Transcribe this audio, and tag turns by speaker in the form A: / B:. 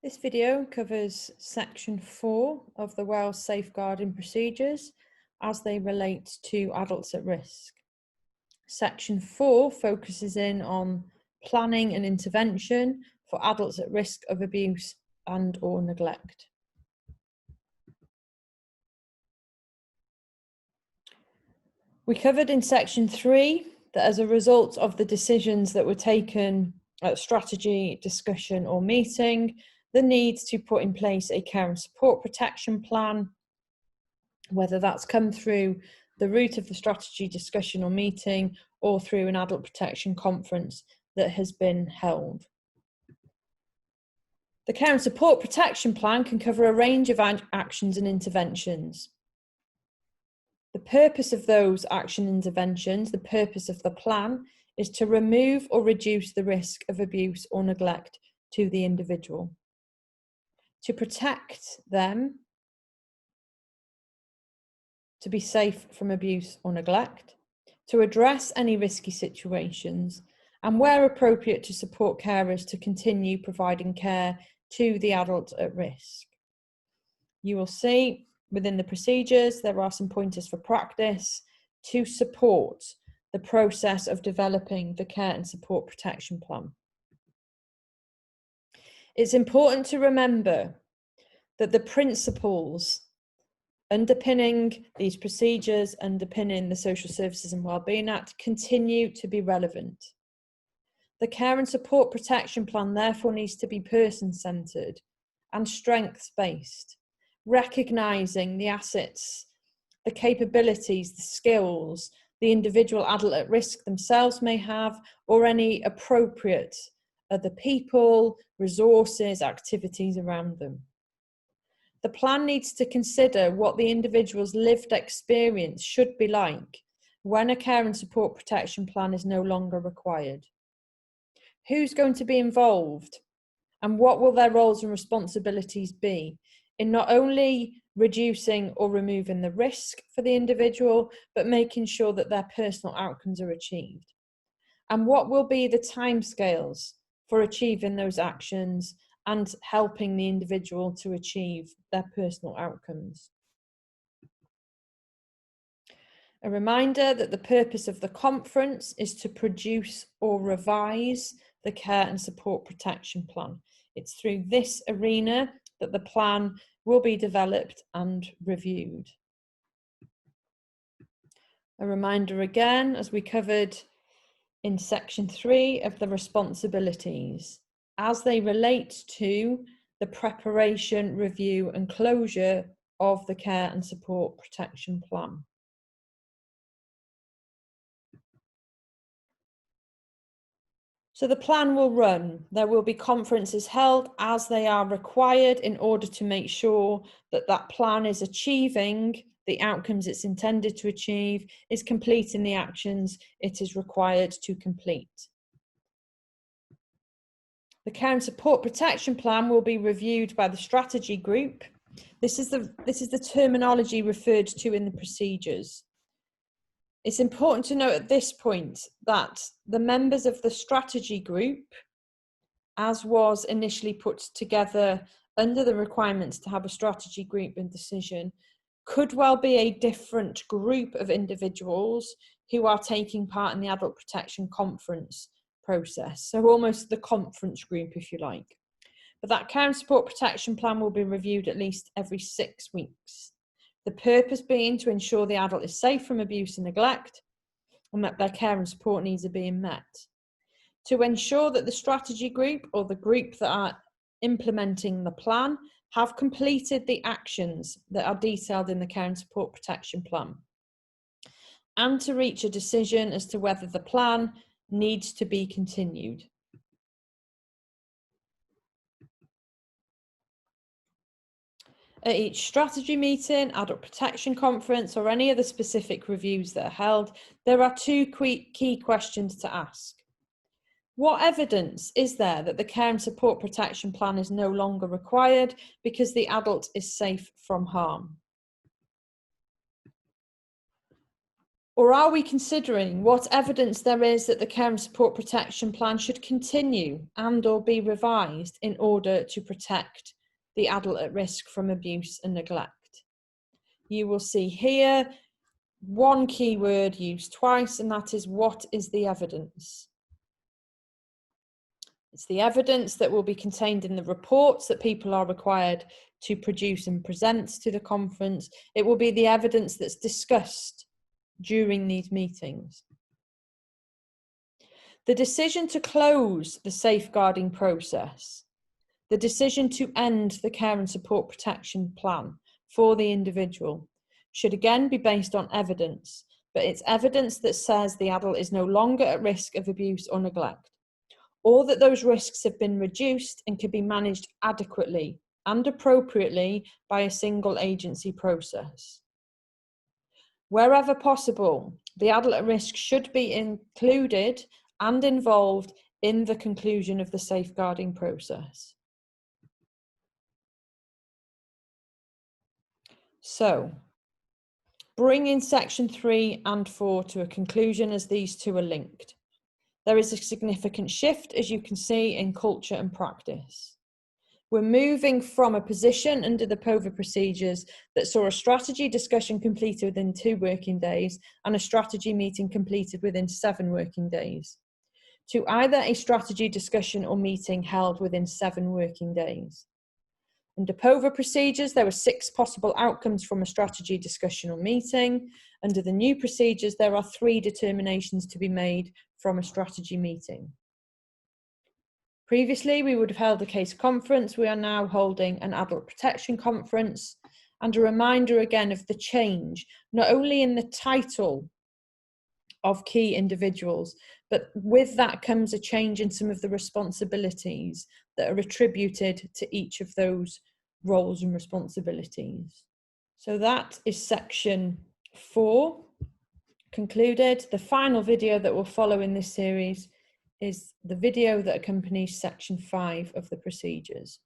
A: This video covers section 4 of the Wales Safeguarding Procedures as they relate to adults at risk. Section 4 focuses in on planning and intervention for adults at risk of abuse and/or neglect. We covered in section 3 that as a result of the decisions that were taken at strategy, discussion or meeting, the need to put in place a care and support protection plan, whether that's come through the route of the strategy, discussion or meeting, or through an adult protection conference that has been held. The care and support protection plan can cover a range of actions and interventions. The purpose of those action interventions, the purpose of the plan, is to remove or reduce the risk of abuse or neglect to the individual, to protect them, to be safe from abuse or neglect, to address any risky situations, and where appropriate to support carers to continue providing care to the adult at risk. You will see within the procedures there are some pointers for practice to support the process of developing the care and support protection plan. It's important to remember that the principles underpinning these procedures, underpinning the Social Services and Wellbeing Act, continue to be relevant. The care and support protection plan therefore needs to be person-centred and strengths-based, recognising the assets, the capabilities, the skills the individual adult at risk themselves may have, or any appropriate other people, resources, activities around them. The plan needs to consider what the individual's lived experience should be like when a care and support protection plan is no longer required. Who's going to be involved, and what will their roles and responsibilities be in not only reducing or removing the risk for the individual, but making sure that their personal outcomes are achieved? And what will be the timescales for achieving those actions and helping the individual to achieve their personal outcomes? A reminder that the purpose of the conference is to produce or revise the care and support protection plan. It's through this arena that the plan will be developed and reviewed. A reminder again, as we covered in section 3 of the responsibilities, as they relate to the preparation, review and closure of the care and support protection plan. So the plan will run. There will be conferences held as they are required in order to make sure that that plan is achieving the outcomes it's intended to achieve, is completing the actions it is required to complete. The care and support protection plan will be reviewed by the strategy group. This is the terminology referred to in the procedures. It's important to note at this point that the members of the strategy group, as was initially put together under the requirements to have a strategy group and decision, could well be a different group of individuals who are taking part in the adult protection conference process. So almost the conference group, if you like. But that care and support protection plan will be reviewed at least every 6 weeks. The purpose being to ensure the adult is safe from abuse and neglect and that their care and support needs are being met. To ensure that the strategy group or the group that are implementing the plan have completed the actions that are detailed in the care and support protection plan, and to reach a decision as to whether the plan needs to be continued. At each strategy meeting, adult protection conference, or any other specific reviews that are held, there are 2 key questions to ask. What evidence is there that the care and support protection plan is no longer required because the adult is safe from harm? Or are we considering what evidence there is that the care and support protection plan should continue and or be revised in order to protect the adult at risk from abuse and neglect? You will see here one keyword used twice, and that is, what is the evidence? It's the evidence that will be contained in the reports that people are required to produce and present to the conference. It will be the evidence that's discussed during these meetings. The decision to close the safeguarding process, the decision to end the care and support protection plan for the individual, should again be based on evidence, but it's evidence that says the adult is no longer at risk of abuse or neglect, or that those risks have been reduced and can be managed adequately and appropriately by a single agency process. Wherever possible, the adult at risk should be included and involved in the conclusion of the safeguarding process. So, bringing section 3 and 4 to a conclusion, as these two are linked. There is a significant shift, as you can see, in culture and practice. We're moving from a position under the POVA procedures that saw a strategy discussion completed within 2 working days and a strategy meeting completed within 7 working days, to either a strategy discussion or meeting held within 7 working days. Under POVA procedures, there were 6 possible outcomes from a strategy discussion or meeting. Under the new procedures, there are 3 determinations to be made from a strategy meeting. Previously, we would have held a case conference. We are now holding an adult protection conference, and a reminder again of the change, not only in the title of key individuals, but with that comes a change in some of the responsibilities that are attributed to each of those roles and responsibilities. So that is section 4 concluded. The final video that will follow in this series is the video that accompanies section 5 of the procedures.